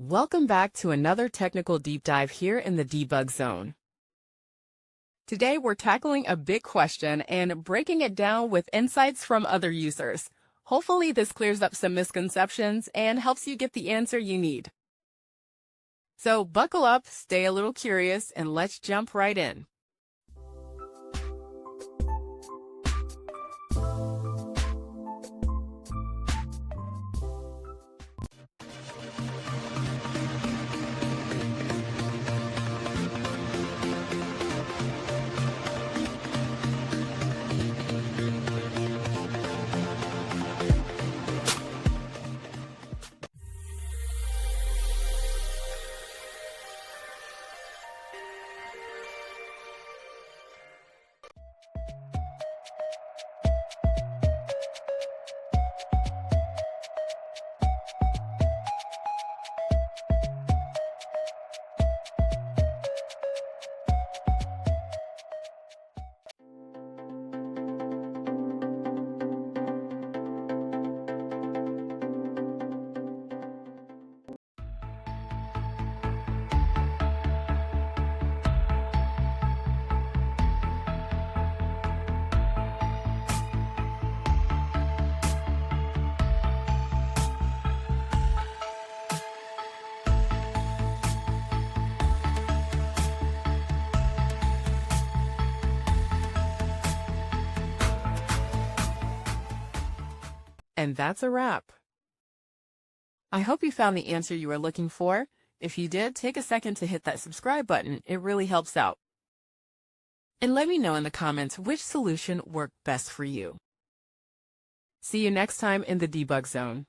Welcome back to another technical deep dive here in the debug zone. Today we're tackling a big question and breaking it down with insights from other users. Hopefully this clears up some misconceptions and helps you get the answer you need. So buckle up, stay a little curious, and let's jump right in. And that's a wrap. I hope you found the answer you were looking for. If you did, take a second to hit that subscribe button. It really helps out. And let me know in the comments which solution worked best for you. See you next time in the debug zone.